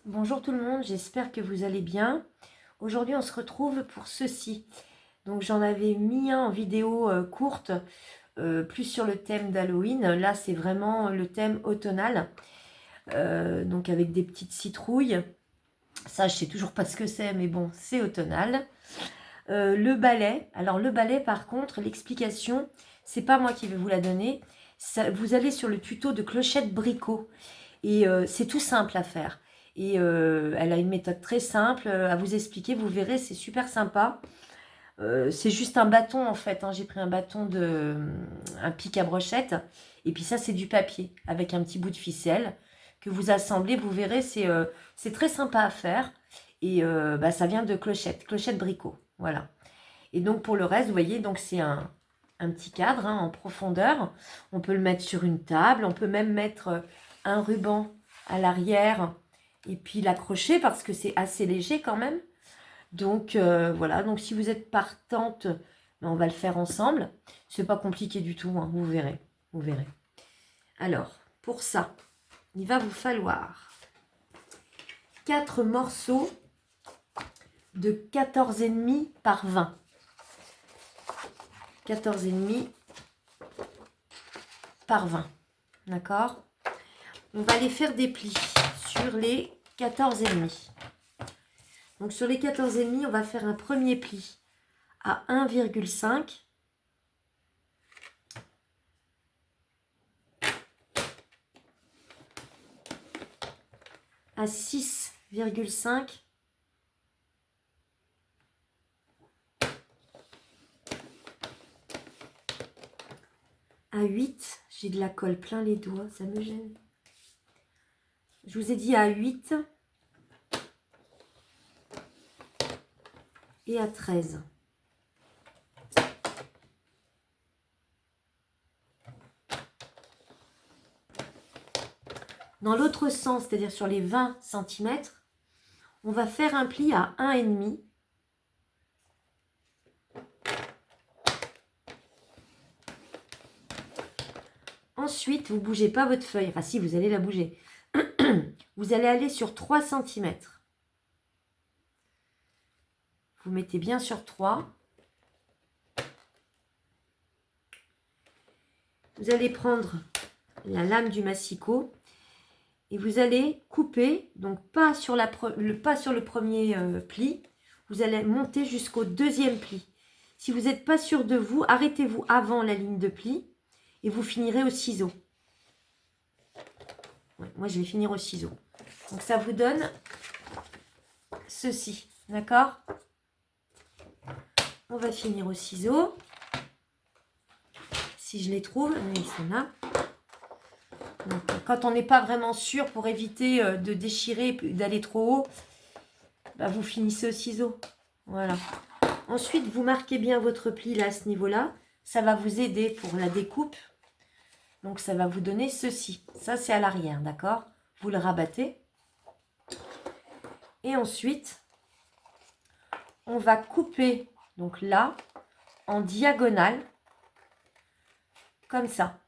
Bonjour tout le monde, j'espère que vous allez bien. Aujourd'hui on se retrouve pour ceci. Donc j'en avais mis un en vidéo courte, plus sur le thème d'Halloween. Là c'est vraiment le thème automnal, donc avec des petites citrouilles. Ça je sais toujours pas ce que c'est, mais bon c'est automnal. Le balai, alors le balai par contre, l'explication, c'est pas moi qui vais vous la donner. Vous allez sur le tuto de Clochette Bricot. Et c'est tout simple à faire. Et elle a une méthode très simple à vous expliquer. Vous verrez, c'est super sympa. C'est juste un bâton en fait. Hein. J'ai pris un pic à brochette. Et puis ça, c'est du papier avec un petit bout de ficelle que vous assemblez. Vous verrez, c'est très sympa à faire. Et ça vient de Clochette Bricot. Voilà. Et donc pour le reste, vous voyez, donc c'est un petit cadre en profondeur. On peut le mettre sur une table. On peut même mettre un ruban à l'arrière et puis l'accrocher parce que c'est assez léger quand même. Donc voilà, donc si vous êtes partante, on va le faire ensemble. C'est pas compliqué du tout, hein, vous verrez. Vous verrez. Alors, pour ça, il va vous falloir 4 morceaux de 14,5 par 20. 14,5 par 20. D'accord? On va aller faire des plis sur les 14,5. Donc sur les 14,5, on va faire un premier pli à 1,5. À 6,5. À 8. J'ai de la colle plein les doigts, ça me gêne. Je vous ai dit à 8. Et à 13. Dans l'autre sens, c'est-à-dire sur les 20 cm, on va faire un pli à 1,5. Ensuite, vous ne bougez pas votre feuille. Enfin, si, vous allez la bouger. Vous allez aller sur 3 cm. Vous mettez bien sur 3. Vous allez prendre la lame du massicot et vous allez couper, donc pas sur le premier pli, vous allez monter jusqu'au deuxième pli. Si vous n'êtes pas sûr de vous, arrêtez-vous avant la ligne de pli et vous finirez au ciseau. Ouais, moi, je vais finir au ciseau. Donc, ça vous donne ceci, d'accord? On va finir au ciseau. Si je les trouve, mais ils sont là. Donc, quand on n'est pas vraiment sûr, pour éviter de déchirer, d'aller trop haut, bah, vous finissez au ciseau. Voilà. Ensuite, vous marquez bien votre pli là, à ce niveau-là. Ça va vous aider pour la découpe. Donc, ça va vous donner ceci. Ça, c'est à l'arrière, d'accord? Vous le rabattez. Et ensuite, on va couper, donc là, en diagonale, comme ça.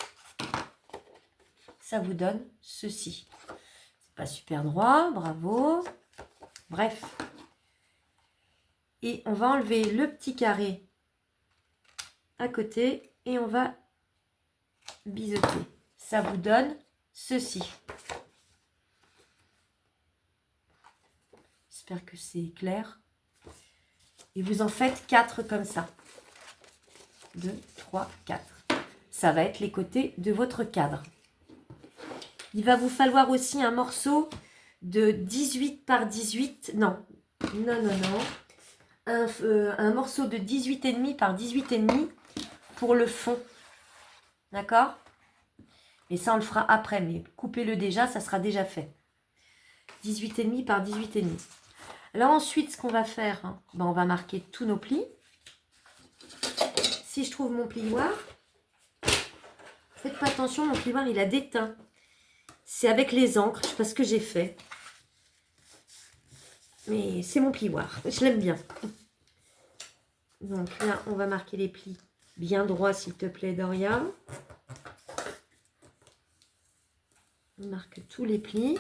Ça vous donne ceci. C'est pas super droit, bravo. Bref. Et on va enlever le petit carré à côté et on va biseauter. Ça vous donne ceci. J'espère que c'est clair. Et vous en faites 4 comme ça. 2, 3, 4. Ça va être les côtés de votre cadre. Il va vous falloir aussi un morceau de 18 par 18. Non. Un morceau de 18,5 par 18,5 pour le fond. D'accord? Et ça, on le fera après. Mais coupez-le déjà, ça sera déjà fait. 18,5 par 18,5. Alors ensuite, ce qu'on va faire, hein, on va marquer tous nos plis. Si je trouve mon plioir, faites pas attention, mon plioir, il a des teints. C'est avec les encres, je sais pas ce que j'ai fait. Mais c'est mon plioir, je l'aime bien. Donc là, on va marquer les plis bien droits, s'il te plaît, Doria. On marque tous les plis.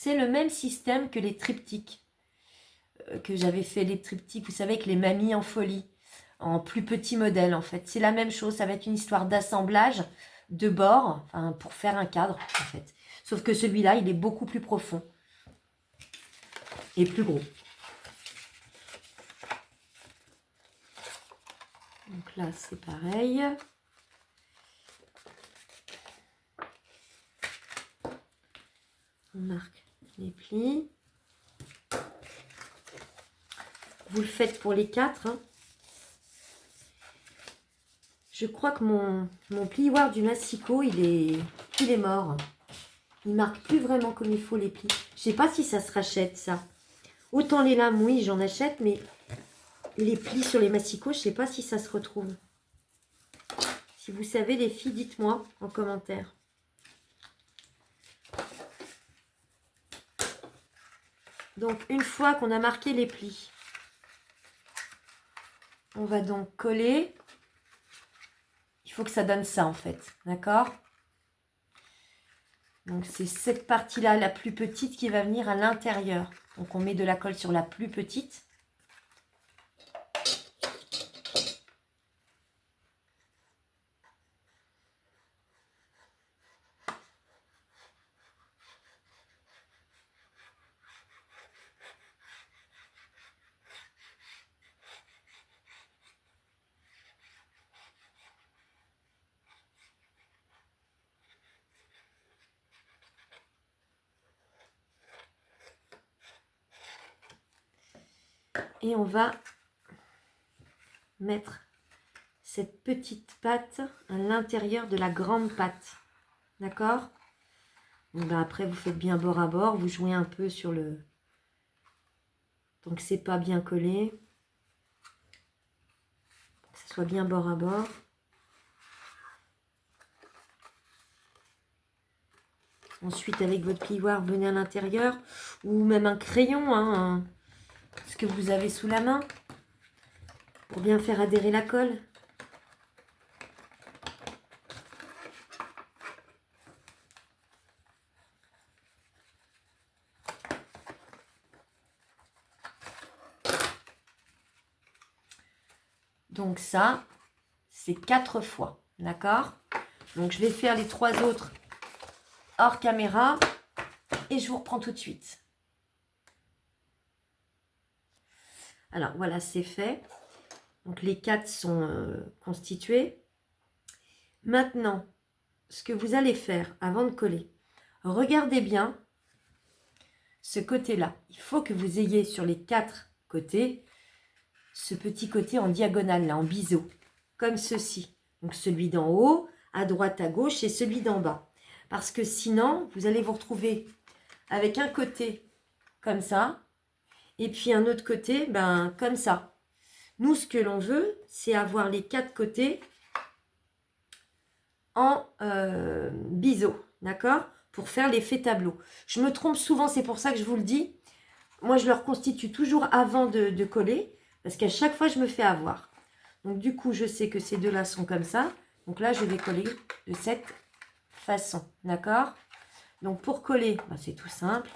C'est le même système que les triptyques. Que j'avais fait les triptyques, vous savez, avec les mamies en folie. En plus petit modèle, en fait. C'est la même chose. Ça va être une histoire d'assemblage de bords, enfin, pour faire un cadre, en fait. Sauf que celui-là, il est beaucoup plus profond. Et plus gros. Donc là, c'est pareil. On marque les plis. Vous le faites pour les 4. Hein. Je crois que mon plioir du massicot, il est mort. Il marque plus vraiment comme il faut les plis. Je sais pas si ça se rachète, ça. Autant les lames, oui, j'en achète, mais les plis sur les massicots, je sais pas si ça se retrouve. Si vous savez, les filles, dites-moi en commentaire. Donc, une fois qu'on a marqué les plis, on va donc coller. Il faut que ça donne ça, en fait. D'accord? Donc, c'est cette partie-là, la plus petite, qui va venir à l'intérieur. Donc, on met de la colle sur la plus petite. Et on va mettre cette petite patte à l'intérieur de la grande patte. D'accord? Ben après, vous faites bien bord à bord. Vous jouez un peu sur le... Donc, c'est pas bien collé. Que ce soit bien bord à bord. Ensuite, avec votre plioir, venez à l'intérieur. Ou même un crayon, hein, ce que vous avez sous la main. Pour bien faire adhérer la colle. Donc ça, c'est 4 fois. D'accord? Donc je vais faire les 3 autres hors caméra. Et je vous reprends tout de suite. Alors voilà, c'est fait. Donc les 4 sont constitués. Maintenant, ce que vous allez faire avant de coller, regardez bien ce côté-là. Il faut que vous ayez sur les 4 côtés ce petit côté en diagonale, là, en biseau, comme ceci. Donc celui d'en haut, à droite, à gauche, et celui d'en bas. Parce que sinon, vous allez vous retrouver avec un côté comme ça, et puis un autre côté, ben comme ça. Nous, ce que l'on veut, c'est avoir les 4 côtés en biseau, d'accord? Pour faire l'effet tableau. Je me trompe souvent, c'est pour ça que je vous le dis. Moi, je le reconstitue toujours avant de coller, parce qu'à chaque fois, je me fais avoir. Donc, du coup, je sais que ces deux-là sont comme ça. Donc là, je vais coller de cette façon, d'accord? Donc, pour coller, ben, c'est tout simple.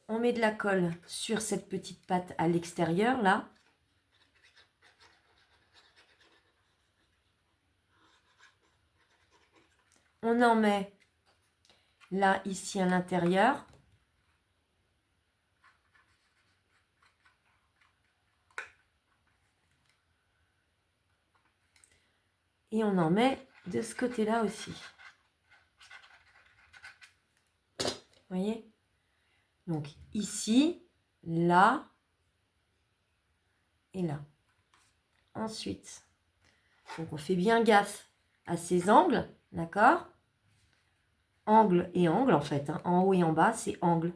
On met de la colle sur cette petite patte à l'extérieur, là. On en met là, ici, à l'intérieur. Et on en met de ce côté-là aussi. Vous voyez? Donc, ici, là et là. Ensuite, donc on fait bien gaffe à ces angles, d'accord? Angle et angle, en fait. Hein. En haut et en bas, c'est angle.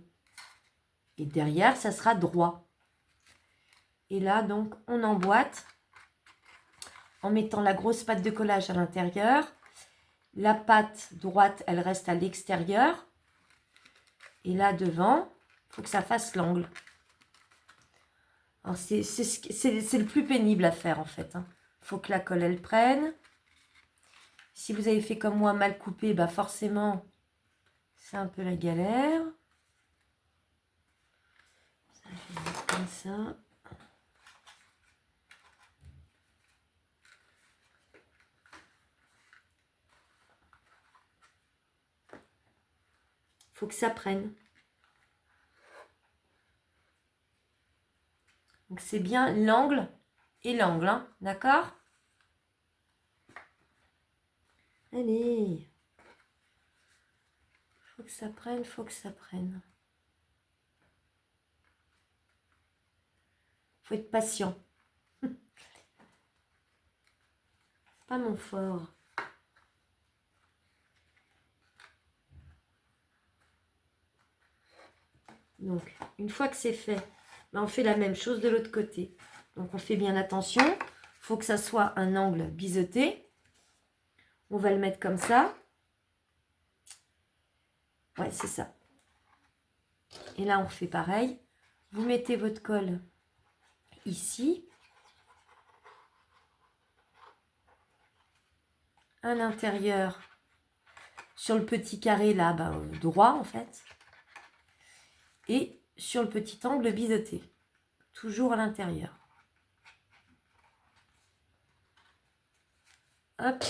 Et derrière, ça sera droit. Et là, donc, on emboîte en mettant la grosse patte de collage à l'intérieur. La patte droite, elle reste à l'extérieur. Et là, devant, il faut que ça fasse l'angle. Alors, c'est le plus pénible à faire, en fait. Il faut que la colle, elle prenne. Si vous avez fait comme moi, mal coupé, bah forcément, C'est un peu la galère. Ça, je vais mettre comme ça. Faut que ça prenne. Donc c'est bien l'angle et l'angle, hein, d'accord? Allez. Faut que ça prenne, faut que ça prenne. Faut être patient. C'est pas mon fort. Donc, une fois que c'est fait, ben on fait la même chose de l'autre côté. Donc, on fait bien attention. Il faut que ça soit un angle biseauté. On va le mettre comme ça. Ouais, c'est ça. Et là, on fait pareil. Vous mettez votre colle ici. À l'intérieur, sur le petit carré là, droit en fait. Et sur le petit angle biseauté. Toujours à l'intérieur. Hop.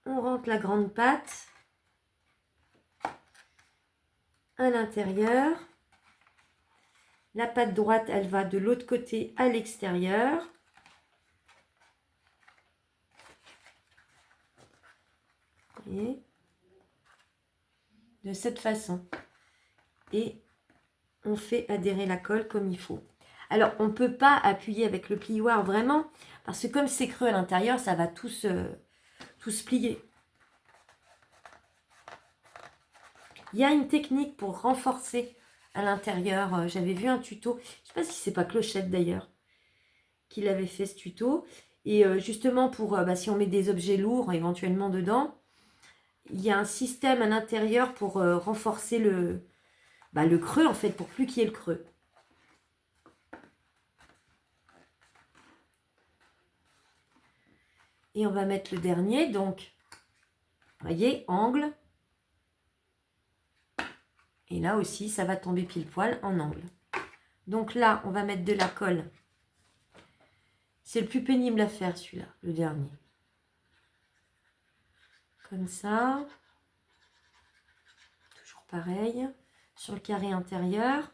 On rentre la grande patte à l'intérieur. La patte droite, elle va de l'autre côté à l'extérieur. Et de cette façon. Et on fait adhérer la colle comme il faut. Alors, on ne peut pas appuyer avec le plioir vraiment, parce que comme c'est creux à l'intérieur, ça va tout se plier. Il y a une technique pour renforcer à l'intérieur. J'avais vu un tuto, je ne sais pas si c'est pas Clochette d'ailleurs, qui avait fait ce tuto. Et justement, pour si on met des objets lourds éventuellement dedans, il y a un système à l'intérieur pour renforcer le creux, en fait, pour plus qu'il y ait le creux. Et on va mettre le dernier, donc, voyez, angle. Et là aussi, ça va tomber pile poil en angle. Donc là, on va mettre de la colle. C'est le plus pénible à faire, celui-là, le dernier. Comme ça. Toujours pareil. Sur le carré intérieur.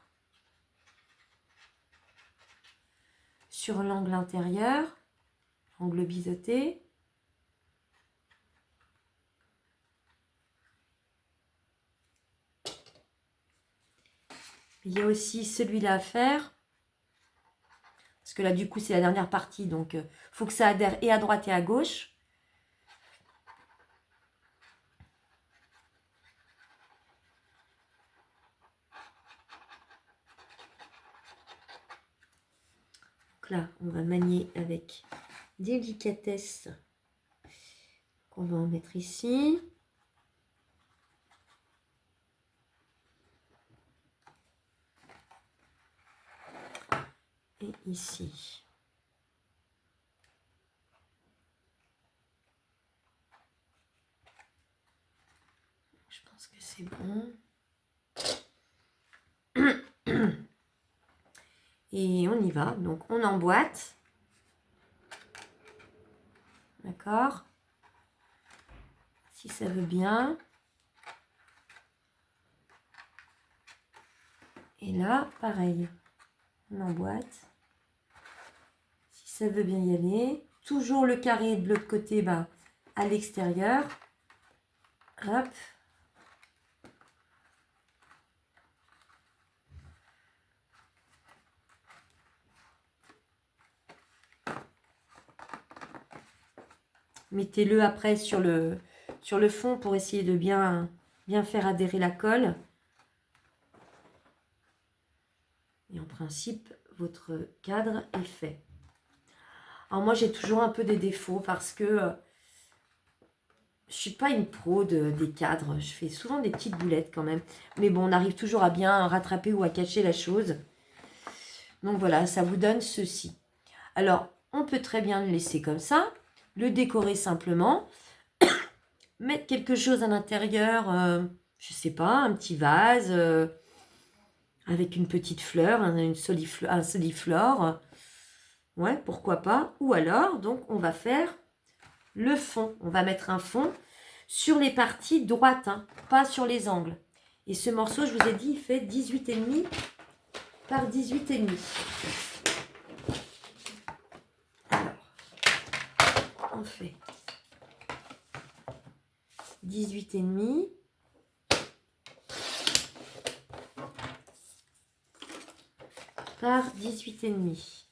Sur l'angle intérieur. Angle biseauté. Il y a aussi celui-là à faire. Parce que là, du coup, c'est la dernière partie. Donc, il faut que ça adhère et à droite et à gauche. Donc là, on va manier avec délicatesse. On va en mettre ici. Et ici. Je pense que c'est bon. Et on y va. Donc, on emboîte. D'accord? Si ça veut bien. Et là, pareil. On emboîte. Si ça veut bien y aller. Toujours le carré de l'autre côté, à l'extérieur. Hop. Mettez-le après sur le fond pour essayer de bien faire adhérer la colle. Et en principe, votre cadre est fait. Alors moi, j'ai toujours un peu des défauts parce que je ne suis pas une pro des cadres. Je fais souvent des petites boulettes quand même. Mais bon, on arrive toujours à bien rattraper ou à cacher la chose. Donc voilà, ça vous donne ceci. Alors, on peut très bien le laisser comme ça, le décorer simplement. mettre quelque chose à l'intérieur, je sais pas, un petit vase avec une petite fleur, un soliflore. Ouais, pourquoi pas. Ou alors, donc, on va faire le fond. On va mettre un fond sur les parties droites, hein, pas sur les angles. Et ce morceau, je vous ai dit, il fait 18,5 par 18,5. Alors, on fait 18,5 par 18,5.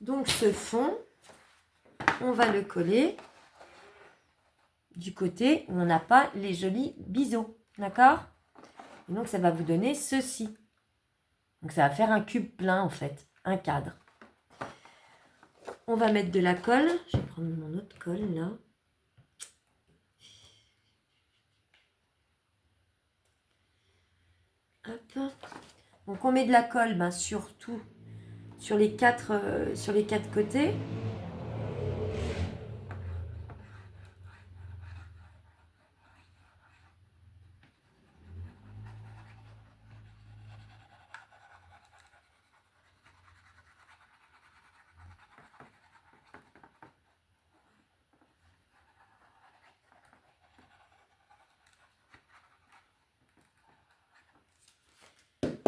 Donc ce fond, on va le coller du côté où on n'a pas les jolis biseaux, d'accord? Et donc ça va vous donner ceci. Donc ça va faire un cube plein en fait, un cadre. On va mettre de la colle. Je vais prendre mon autre colle là. Hop. Donc on met de la colle surtout sur les quatre côtés.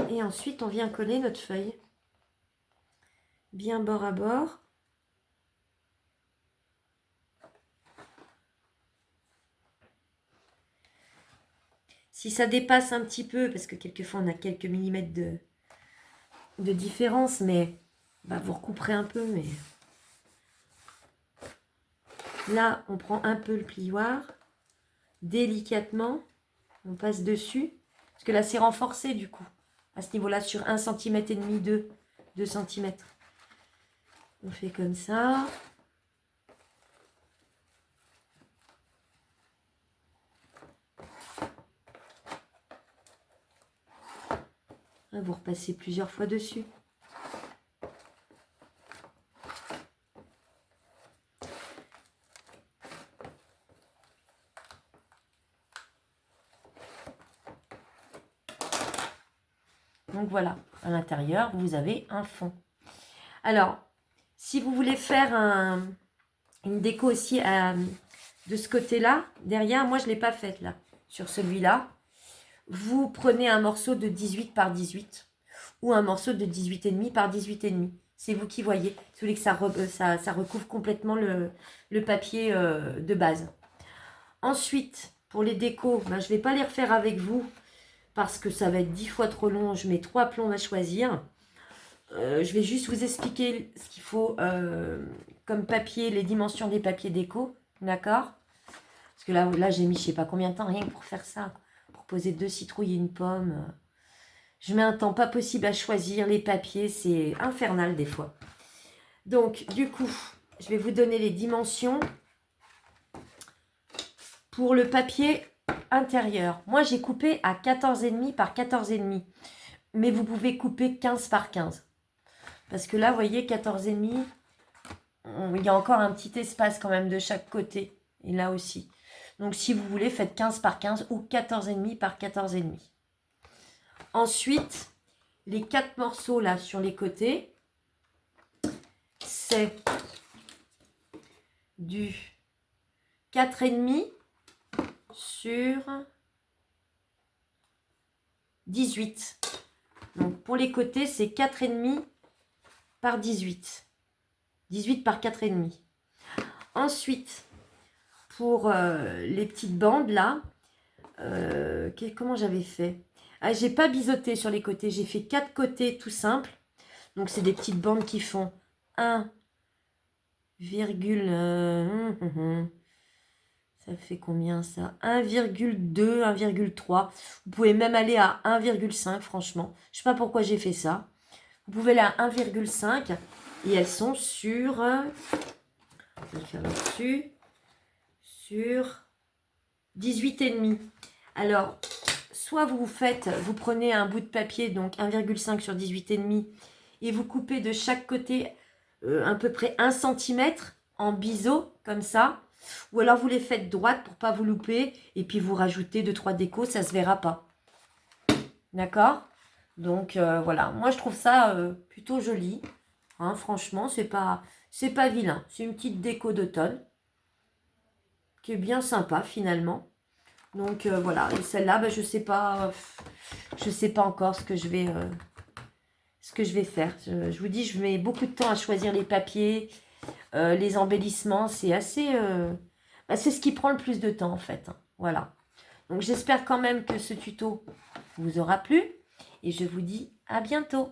Et ensuite, on vient coller notre feuille. Bien bord à bord. Si ça dépasse un petit peu, parce que quelquefois on a quelques millimètres de différence, mais vous recouperez un peu. Mais là, on prend un peu le plioir, délicatement, on passe dessus, parce que là c'est renforcé du coup, à ce niveau-là sur 1,5 cm, 2 cm. On fait comme ça. Vous repassez plusieurs fois dessus. Donc voilà, à l'intérieur, vous avez un fond. Alors, si vous voulez faire une déco aussi de ce côté-là, derrière, moi je ne l'ai pas faite là, sur celui-là. Vous prenez un morceau de 18 par 18 ou un morceau de 18,5 par 18,5. C'est vous qui voyez. Si vous voulez que ça recouvre complètement le papier de base. Ensuite, pour les décos, je ne vais pas les refaire avec vous parce que ça va être 10 fois trop long. Je mets 3 plombs à choisir. Je vais juste vous expliquer ce qu'il faut comme papier, les dimensions des papiers déco. D'accord? Parce que là j'ai mis je ne sais pas combien de temps rien que pour faire ça. Pour poser 2 citrouilles et une pomme. Je mets un temps pas possible à choisir. Les papiers, c'est infernal des fois. Donc, du coup, je vais vous donner les dimensions pour le papier intérieur. Moi, j'ai coupé à 14,5 par 14,5. Mais vous pouvez couper 15 par 15. Parce que là, vous voyez, 14,5, il y a encore un petit espace quand même de chaque côté. Et là aussi. Donc, si vous voulez, faites 15 par 15 ou 14,5 par 14,5. Ensuite, les 4 morceaux là sur les côtés, c'est du 4,5 sur 18. Donc, pour les côtés, c'est 4,5 par 18. 18 par 4,5. Ensuite, pour les petites bandes là, comment j'avais fait? J'ai pas biseauté sur les côtés, j'ai fait 4 côtés tout simples. Donc c'est des petites bandes qui font 1, ça fait combien ça? 1,2, 1,3. Vous pouvez même aller à 1,5 franchement. Je sais pas pourquoi j'ai fait ça. Vous pouvez aller à 1,5 et elles sont sur... je vais faire là-dessus. Sur 18,5. Alors, soit vous prenez un bout de papier, donc 1,5 sur 18,5, et vous coupez de chaque côté à peu près 1 centimètre en biseau, comme ça. Ou alors vous les faites droites pour pas vous louper et puis vous rajoutez 2-3 décos, ça se verra pas. D'accord? Donc voilà, moi je trouve ça plutôt joli. Hein, franchement, c'est pas vilain. C'est une petite déco d'automne qui est bien sympa finalement. Donc voilà, et celle-là, ben, je sais pas encore ce que je vais faire. Je vous dis, je mets beaucoup de temps à choisir les papiers, les embellissements. C'est assez, c'est ce qui prend le plus de temps en fait. Hein. Voilà. Donc j'espère quand même que ce tuto vous aura plu et je vous dis à bientôt.